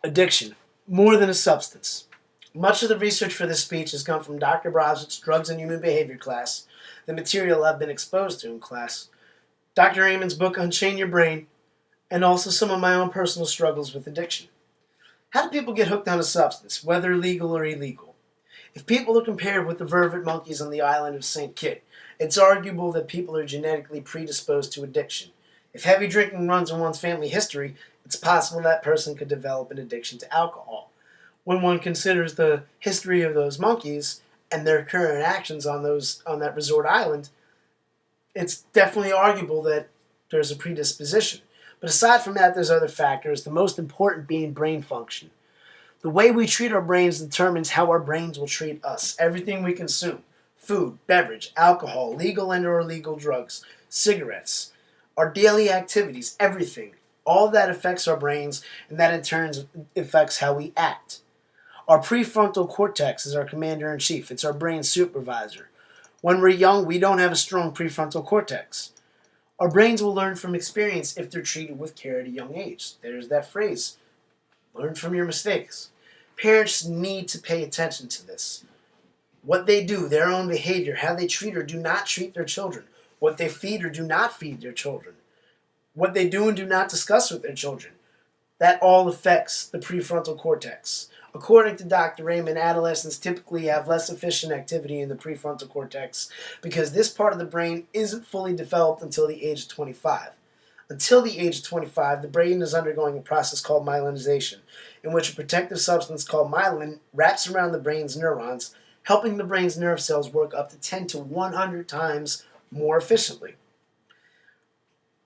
Addiction, more than a substance. Much of the research for this speech has come from Dr. Brozovic's Drugs and Human Behavior class, the material I've been exposed to in class, Dr. Amen's book Unchain Your Brain, and also some of my own personal struggles with addiction. How do people get hooked on a substance, whether legal or illegal? If people are compared with the vervet monkeys on the island of St. Kitts, it's arguable that people are genetically predisposed to addiction. If heavy drinking runs in one's family history, it's possible that person could develop an addiction to alcohol. When one considers the history of those monkeys and their current actions on that resort island, it's definitely arguable that there's a predisposition. But aside from that, there's other factors, the most important being brain function. The way we treat our brains determines how our brains will treat us. Everything we consume, food, beverage, alcohol, legal and or illegal drugs, cigarettes, our daily activities, everything, all of that affects our brains, and that in turn affects how we act. Our prefrontal cortex is our commander-in-chief. It's our brain supervisor. When we're young, we don't have a strong prefrontal cortex. Our brains will learn from experience if they're treated with care at a young age. There's that phrase, learn from your mistakes. Parents need to pay attention to this. What they do, their own behavior, how they treat or do not treat their children, what they feed or do not feed their children, what they do and do not discuss with their children, that all affects the prefrontal cortex. According to Dr. Raymond, adolescents typically have less efficient activity in the prefrontal cortex because this part of the brain isn't fully developed until the age of 25. Until the age of 25, the brain is undergoing a process called myelinization, in which a protective substance called myelin wraps around the brain's neurons, helping the brain's nerve cells work up to 10 to 100 times more efficiently.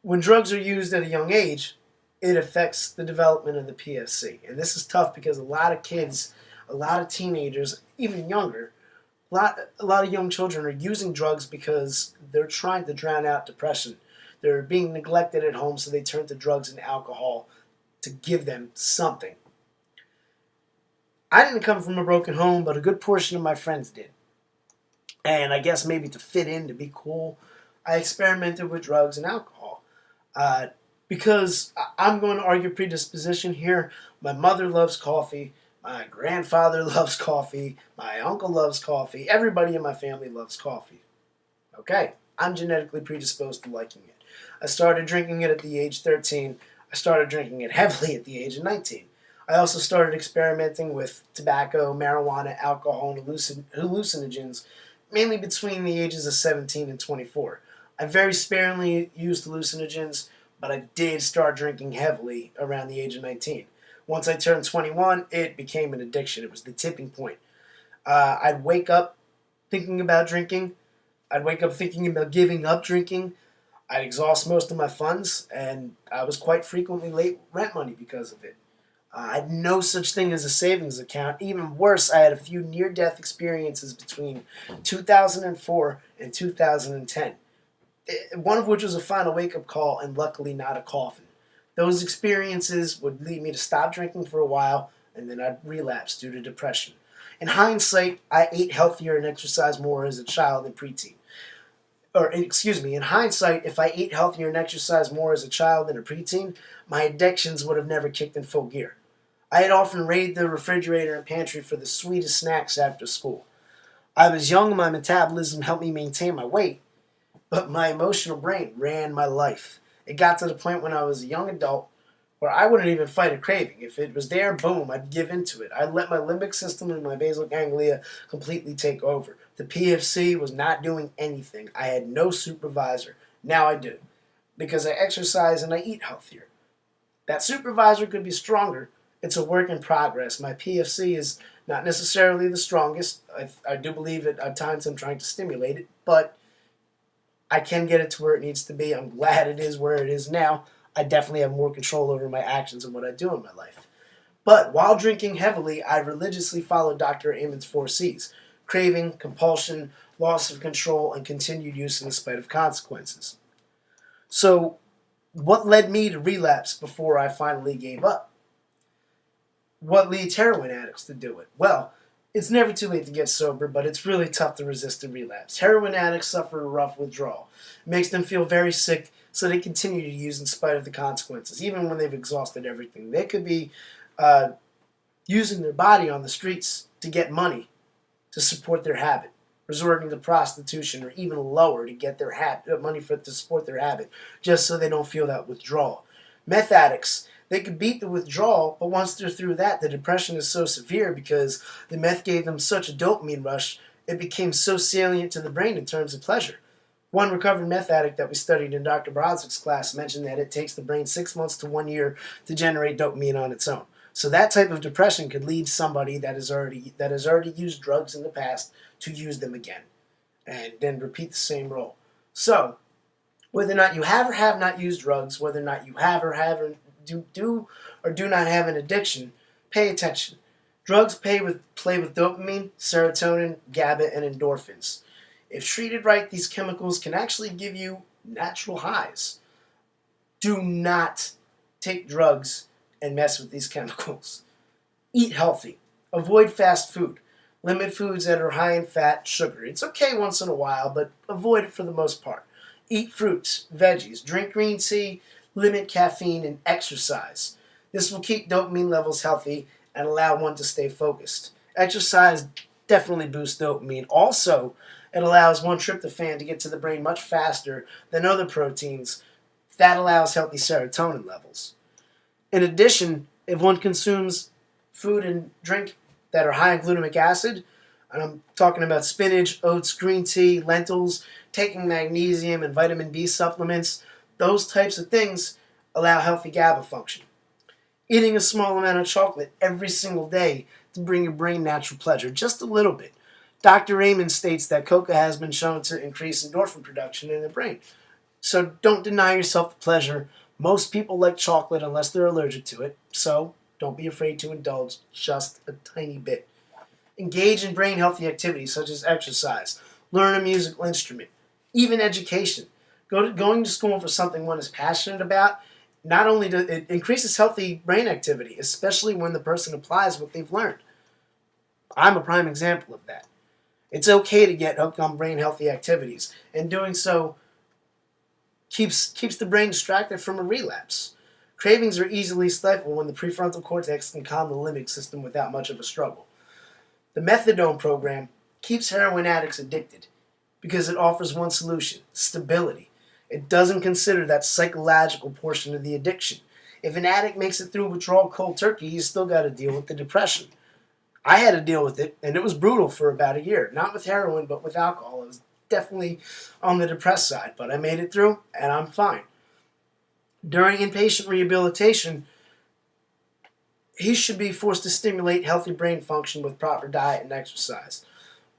When drugs are used at a young age, it affects the development of the PFC. And this is tough because a lot of kids, a lot of teenagers, even younger, a lot of young children are using drugs because they're trying to drown out depression. They're being neglected at home, so they turn to drugs and alcohol to give them something. I didn't come from a broken home, but a good portion of my friends did. And I guess maybe to fit in, to be cool, I experimented with drugs and alcohol. Because I'm going to argue predisposition here. My mother loves coffee. My grandfather loves coffee. My uncle loves coffee. Everybody in my family loves coffee. Okay, I'm genetically predisposed to liking it. I started drinking it at the age 13. I started drinking it heavily at the age of 19. I also started experimenting with tobacco, marijuana, alcohol, and hallucinogens, mainly between the ages of 17 and 24. I very sparingly used hallucinogens, but I did start drinking heavily around the age of 19. Once I turned 21, it became an addiction. It was the tipping point. I'd wake up thinking about drinking. I'd wake up thinking about giving up drinking. I'd exhaust most of my funds, and I was quite frequently late rent money because of it. I had no such thing as a savings account. Even worse, I had a few near-death experiences between 2004 and 2010. One of which was a final wake-up call, and luckily not a coffin. Those experiences would lead me to stop drinking for a while, and then I'd relapse due to depression. In hindsight, I ate healthier and exercised more as a child than preteen. In hindsight, if I ate healthier and exercised more as a child than a preteen, my addictions would have never kicked in full gear. I had often raided the refrigerator and pantry for the sweetest snacks after school. I was young and my metabolism helped me maintain my weight, but my emotional brain ran my life. It got to the point when I was a young adult where I wouldn't even fight a craving. If it was there, boom, I'd give into it. I'd let my limbic system and my basal ganglia completely take over. The PFC was not doing anything. I had no supervisor. Now I do, because I exercise and I eat healthier. That supervisor could be stronger. It's a work in progress. My PFC is not necessarily the strongest. I do believe at times I'm trying to stimulate it, but I can get it to where it needs to be. I'm glad it is where it is now. I definitely have more control over my actions and what I do in my life. But while drinking heavily, I religiously followed Dr. Amen's 4Cs: craving, compulsion, loss of control, and continued use in spite of consequences. So, what led me to relapse before I finally gave up? What leads heroin addicts to do it? Well, it's never too late to get sober, but it's really tough to resist a relapse. Heroin addicts suffer a rough withdrawal. It makes them feel very sick, so they continue to use in spite of the consequences, even when they've exhausted everything. They could be using their body on the streets to get money to support their habit, resorting to prostitution or even lower to get their money to support their habit, just so they don't feel that withdrawal. Meth addicts, they could beat the withdrawal, but once they're through that, the depression is so severe because the meth gave them such a dopamine rush, it became so salient to the brain in terms of pleasure. One recovered meth addict that we studied in Dr. Brodzik class mentioned that it takes the brain 6 months to 1 year to generate dopamine on its own. So that type of depression could lead somebody that has already used drugs in the past to use them again, and then repeat the same role. So whether or not you have or have not used drugs, whether or not you have or do or do not have an addiction, pay attention. Drugs play with dopamine, serotonin, GABA, and endorphins. If treated right, these chemicals can actually give you natural highs. Do not take drugs and mess with these chemicals. Eat healthy. Avoid fast food. Limit foods that are high in fat, sugar. It's okay once in a while, but avoid it for the most part. Eat fruits, veggies, drink green tea, limit caffeine, and exercise. This will keep dopamine levels healthy and allow one to stay focused. Exercise definitely boosts dopamine. Also, it allows one tryptophan to get to the brain much faster than other proteins. That allows healthy serotonin levels. In addition, if one consumes food and drink that are high in glutamic acid, and I'm talking about spinach, oats, green tea, lentils, taking magnesium and vitamin B supplements, those types of things allow healthy GABA function. Eating a small amount of chocolate every single day to bring your brain natural pleasure, just a little bit. Dr. Raymond states that coca has been shown to increase endorphin production in the brain. So don't deny yourself the pleasure. Most people like chocolate unless they're allergic to it, so don't be afraid to indulge just a tiny bit. Engage in brain healthy activities such as exercise, learn a musical instrument, even education. Going to school for something one is passionate about, not only does it increases healthy brain activity, especially when the person applies what they've learned. I'm a prime example of that. It's okay to get hooked on brain healthy activities, and doing so keeps the brain distracted from a relapse. Cravings are easily stifled when the prefrontal cortex can calm the limbic system without much of a struggle. The methadone program keeps heroin addicts addicted because it offers one solution: stability. It doesn't consider that psychological portion of the addiction. If an addict makes it through withdrawal cold turkey, he's still got to deal with the depression. I had to deal with it, and it was brutal for about a year. Not with heroin, but with alcohol. It was definitely on the depressed side, but I made it through, and I'm fine. During inpatient rehabilitation, he should be forced to stimulate healthy brain function with proper diet and exercise.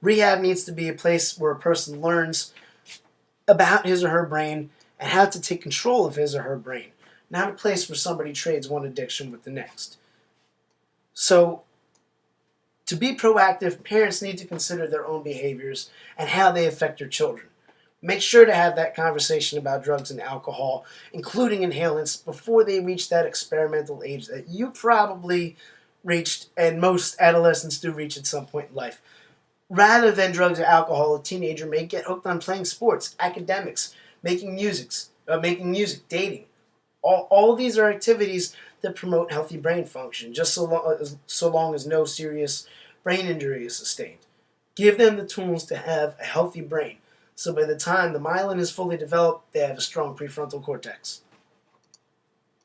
Rehab needs to be a place where a person learns about his or her brain and how to take control of his or her brain, not a place where somebody trades one addiction with the next. So, to be proactive, parents need to consider their own behaviors and how they affect their children. Make sure to have that conversation about drugs and alcohol, including inhalants, before they reach that experimental age that you probably reached and most adolescents do reach at some point in life. Rather than drugs or alcohol, a teenager may get hooked on playing sports, academics, making music, dating. All of these are activities that promote healthy brain function, just so long as no serious brain injury is sustained. Give them the tools to have a healthy brain, so by the time the myelin is fully developed, they have a strong prefrontal cortex.